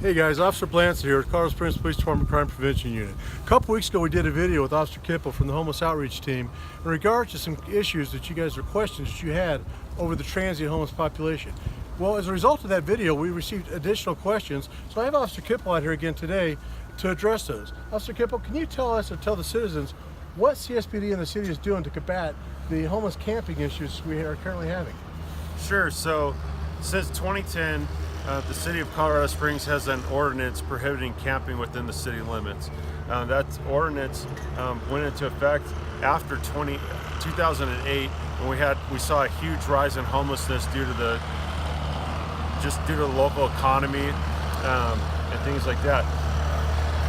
Hey guys, Officer Blanson here with Colorado Springs Police Department Crime Prevention Unit. A couple weeks ago we did a video with Officer Kipple from the Homeless Outreach Team in regards to some issues that you guys, or questions that you had over the transient homeless population. Well, as a result of that video, we received additional questions, so I have Officer Kipple out here again today to address those. Officer Kipple, can you tell us or tell the citizens what CSPD and the city is doing to combat the homeless camping issues we are currently having? Sure. So since 2010, the city of Colorado Springs has an ordinance prohibiting camping within the city limits. That ordinance went into effect after 2008, when we saw a huge rise in homelessness due to the local economy and things like that.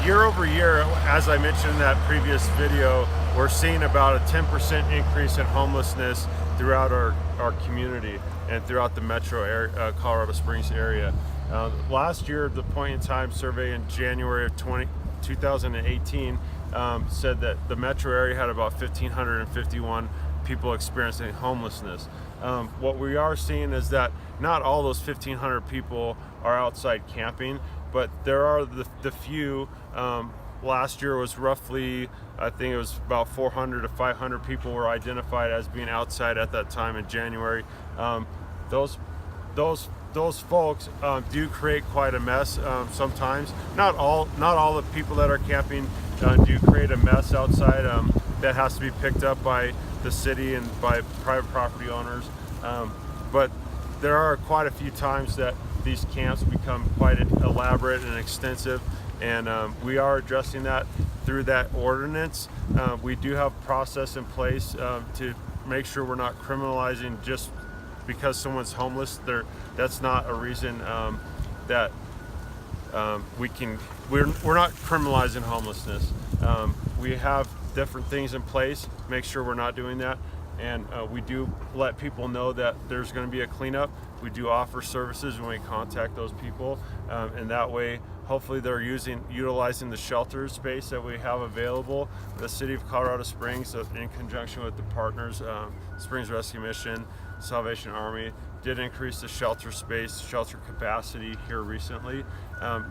Year over year, as I mentioned in that previous video, we're seeing about a 10% increase in homelessness throughout our community and throughout the metro area, Colorado Springs area. Last year, the point in time survey in January of 2018 said that the metro area had about 1,551 people experiencing homelessness. What we are seeing is that not all those 1,500 people are outside camping, but there are the few. Last year was roughly, I think it was about 400 to 500 people were identified as being outside at that time in January. Those folks do create quite a mess sometimes. Not all the people that are camping do create a mess outside that has to be picked up by the city and by private property owners. But there are quite a few times that these camps become quite elaborate and extensive, and we are addressing that through that ordinance. We do have a process in place to make sure we're not criminalizing just because someone's homeless. That's not a reason that we're not criminalizing homelessness. We have different things in place, make sure we're not doing that, and we do let people know that there's going to be a cleanup. We do offer services when we contact those people, and that way hopefully they're utilizing the shelter space that we have available. The city of Colorado Springs, in conjunction with the partners, Springs Rescue Mission, Salvation Army, did increase the shelter space, shelter capacity here recently.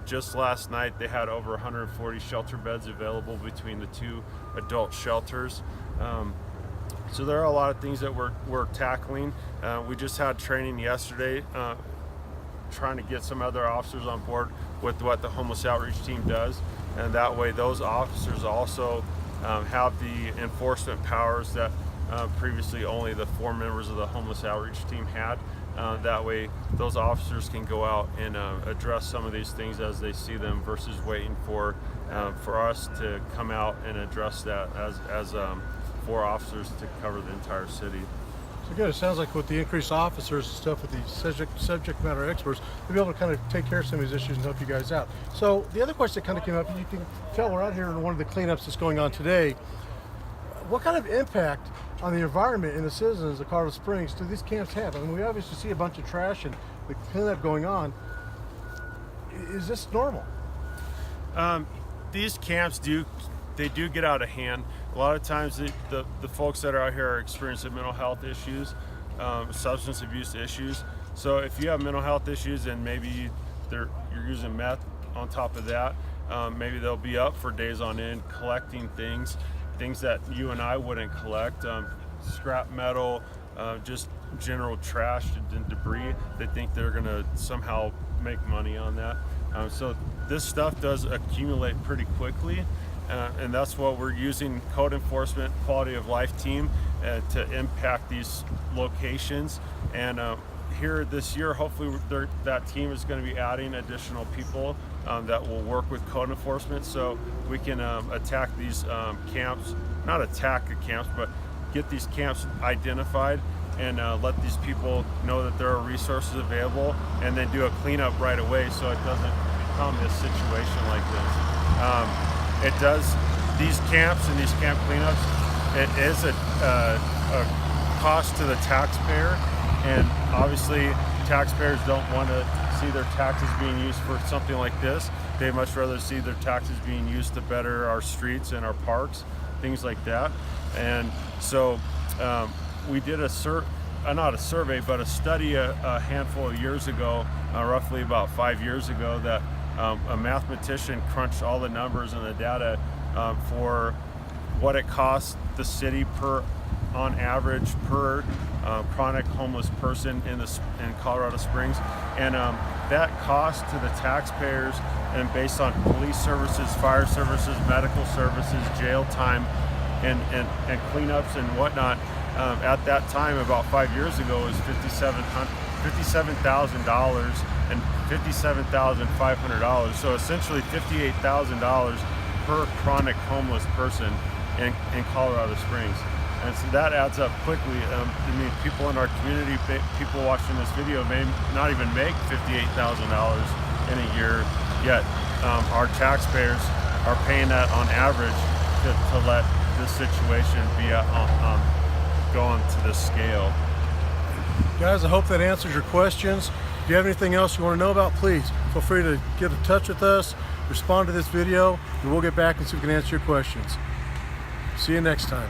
Just last night they had over 140 shelter beds available between the two adult shelters. So there are a lot of things that we're tackling. We just had training yesterday trying to get some other officers on board with what the Homeless Outreach Team does, and that way those officers also have the enforcement powers that previously only the 4 members of the Homeless Outreach Team had. That way those officers can go out and address some of these things as they see them, versus waiting for us to come out and address that as 4 officers to cover the entire city. So good, it sounds like with the increased officers and stuff, with the subject matter experts, they'll be able to kind of take care of some of these issues and help you guys out. So the other question that kind of came up, you can tell we're out here in one of the cleanups that's going on today. What kind of impact on the environment and the citizens of Colorado Springs do these camps have? I mean, we obviously see a bunch of trash and the cleanup going on. Is this normal? These camps do get out of hand. A lot of times the folks that are out here are experiencing mental health issues, substance abuse issues. So if you have mental health issues and maybe you're using meth on top of that, maybe they'll be up for days on end collecting things that you and I wouldn't collect, scrap metal, just general trash and debris. They think they're gonna somehow make money on that. So this stuff does accumulate pretty quickly, and that's what we're using code enforcement, quality of life team to impact these locations. And here this year, hopefully that team is going to be adding additional people that will work with code enforcement, so we can attack these camps, not attack the camps, but get these camps identified and let these people know that there are resources available, and then do a cleanup right away so it doesn't become a situation like this. These camps and these camp cleanups, it is a cost to the taxpayer, and obviously taxpayers don't want to see their taxes being used for something like this. They'd much rather see their taxes being used to better our streets and our parks, things like that. And so we did not a survey, but a study a handful of years ago, roughly about 5 years ago, that A mathematician crunched all the numbers and the data for what it costs the city on average per chronic homeless person in Colorado Springs, and that cost to the taxpayers, and based on police services, fire services, medical services, jail time, and cleanups and whatnot, at that time about 5 years ago was $57,000 and $57,500. So essentially $58,000 per chronic homeless person in Colorado Springs. And so that adds up quickly. I mean, people in our community, people watching this video may not even make $58,000 in a year, yet our taxpayers are paying that on average to let this situation be go on to this scale. Guys, I hope that answers your questions. If you have anything else you want to know about, please feel free to get in touch with us, respond to this video, and we'll get back and see if we can answer your questions. See you next time.